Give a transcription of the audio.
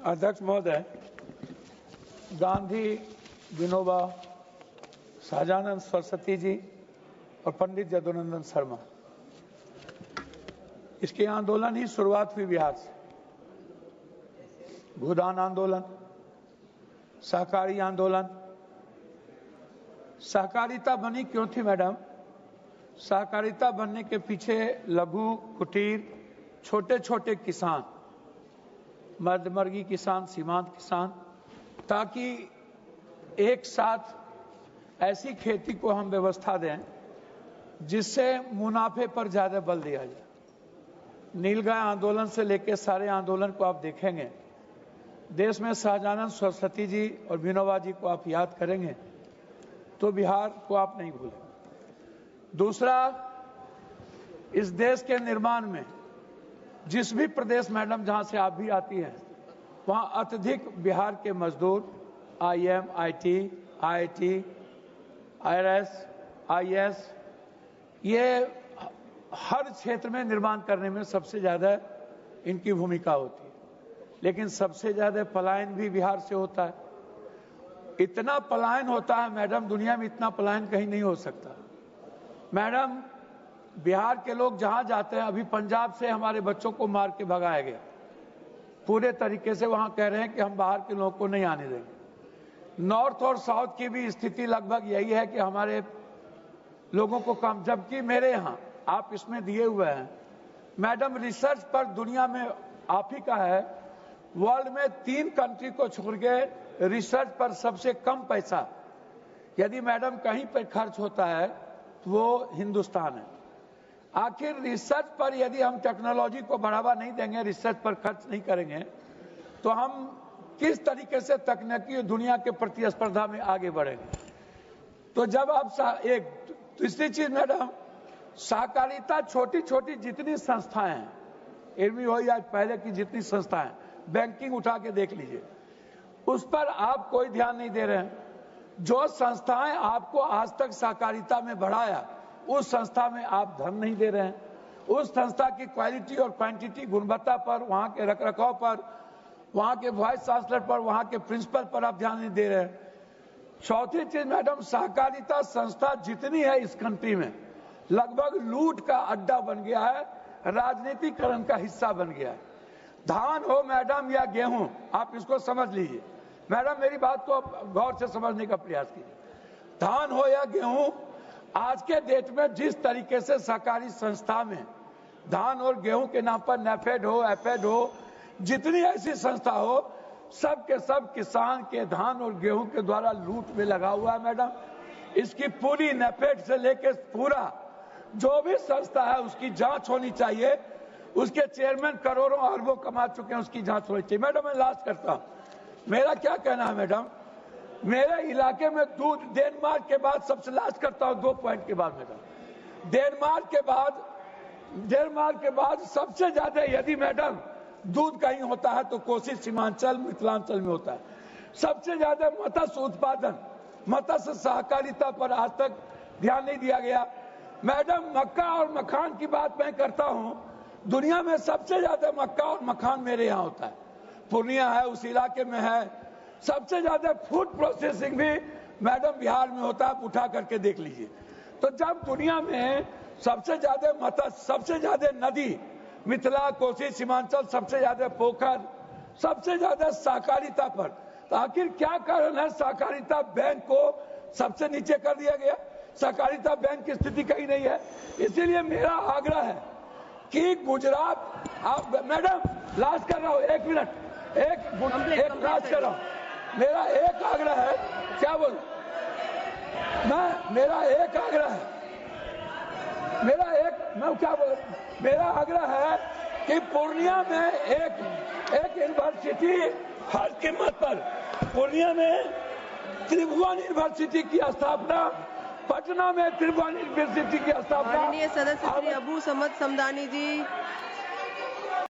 अध्यक्ष महोदय, गांधी, विनोबा, सहजानंद सरस्वती जी और पंडित जदुनंदन शर्मा, इसके आंदोलन ही शुरुआत हुई बिहार से। भूदान आंदोलन, सहकारी आंदोलन। सहकारिता बनी क्यों थी मैडम? सहकारिता बनने के पीछे लघु, कुटीर, छोटे छोटे किसान, मध्यवर्गीय किसान, सीमांत किसान, ताकि एक साथ ऐसी खेती को हम व्यवस्था दें जिससे मुनाफे पर ज्यादा बल दिया जाए। नीलगाय आंदोलन से लेकर सारे आंदोलन को आप देखेंगे, देश में सहजानंद सरस्वती जी और विनोबा जी को आप याद करेंगे तो बिहार को आप नहीं भूलेंगे। दूसरा, इस देश के निर्माण में जिस भी प्रदेश मैडम जहां से आप भी आती हैं, वहां अत्यधिक बिहार के मजदूर IIM, IT, IIT, IRS, IAS, ये हर क्षेत्र में निर्माण करने में सबसे ज्यादा इनकी भूमिका होती है। लेकिन सबसे ज्यादा पलायन भी बिहार से होता है। इतना पलायन होता है मैडम, दुनिया में इतना पलायन कहीं नहीं हो सकता। मैडम, बिहार के लोग जहां जाते हैं, अभी पंजाब से हमारे बच्चों को मार के भगाया गया, पूरे तरीके से वहां कह रहे हैं कि हम बाहर के लोगों को नहीं आने देंगे। नॉर्थ और साउथ की भी स्थिति लगभग यही है कि हमारे लोगों को कम, जबकि मेरे यहां आप इसमें दिए हुए हैं मैडम, रिसर्च पर दुनिया में आप ही का है, वर्ल्ड में 3 कंट्री को छोड़ के रिसर्च पर सबसे कम पैसा यदि मैडम कहीं पर खर्च होता है तो वो हिंदुस्तान है। आखिर रिसर्च पर यदि हम टेक्नोलॉजी को बढ़ावा नहीं देंगे, रिसर्च पर खर्च नहीं करेंगे, तो हम किस तरीके से तकनीकी दुनिया के प्रतिस्पर्धा में आगे बढ़ेंगे? तो जब आप एक तीसरी चीज मैडम, सहकारिता छोटी छोटी जितनी संस्थाएं हैं, इनमें हो या पहले की जितनी संस्थाएं, बैंकिंग उठा के देख लीजिए, उस पर आप कोई ध्यान नहीं दे रहे हैं। जो संस्थाएं आपको आज तक सहकारिता में बढ़ाया, उस संस्था में आप धन नहीं दे रहे हैं। उस संस्था की क्वालिटी और क्वांटिटी, गुणवत्ता पर, वहां के रखरखाव पर, वहां के वाइस चांसलर पर, वहां के प्रिंसिपल पर आप ध्यान नहीं दे रहे हैं। चौथी चीज मैडम, सहकारिता संस्था जितनी है इस कंट्री में, लगभग लूट का अड्डा बन गया है, राजनीतिकरण का हिस्सा बन गया है। धान हो मैडम या गेहूं, आप इसको समझ लीजिए मैडम, मेरी बात को गौर से समझने का प्रयास कीजिए। धान हो या गेहूं, आज के डेट में जिस तरीके से सहकारी संस्था में धान और गेहूं के नाम पर नेफेड हो, एफेड हो, जितनी ऐसी संस्था हो, सब के सब किसान के धान और गेहूं के द्वारा लूट में लगा हुआ है मैडम। इसकी पूरी नेफेड से लेकर पूरा जो भी संस्था है उसकी जांच होनी चाहिए। उसके चेयरमैन करोड़ों अरबों कमा चुके हैं, उसकी जांच होनी चाहिए। मैडम, मैं लास्ट करता हूं, मेरा क्या कहना है मैडम, मेरे इलाके में दूध डेनमार्क के बाद सबसे लास्ट करता हूं 2 पॉइंट के बाद मैडम, डेनमार्क के बाद सबसे ज्यादा यदि मैडम दूध कहीं होता है तो कोसी, सीमांचल, मिथिलांचल में होता है। सबसे ज्यादा मत्स्य उत्पादन, मत्स्य सहकारिता पर आज तक ध्यान नहीं दिया गया मैडम। मक्का और मखान की बात मैं करता हूं, दुनिया में सबसे ज्यादा मक्का और मखान मेरे यहाँ होता है, पूर्णिया है, उस इलाके में है। सबसे ज्यादा फूड प्रोसेसिंग भी मैडम बिहार में होता है, आप उठा करके देख लीजिए। तो जब दुनिया में सबसे ज्यादा मत्स्य, सबसे ज्यादा नदी, मिथिला, कोसी, सीमांचल, सबसे ज्यादा पोखर, सबसे ज्यादा सहकारिता पर, तो आखिर क्या कारण है सहकारिता बैंक को सबसे नीचे कर दिया गया? सहकारिता बैंक की स्थिति कहीं नहीं है। इसीलिए मेरा आग्रह है कि गुजरात, आप मैडम लास्ट कर रहा हूं, 1 मिनट, एक लास्ट कर रहा हूं, मेरा एक आग्रह है, क्या बोल, मेरा एक आग्रह है, मेरा आग्रह है कि पूर्णिया में एक यूनिवर्सिटी हर कीमत पर, पूर्णिया में त्रिभुवन यूनिवर्सिटी की स्थापना, पटना में त्रिभुवन यूनिवर्सिटी की स्थापना। माननीय सदस्य श्री अबू समद समदानी जी।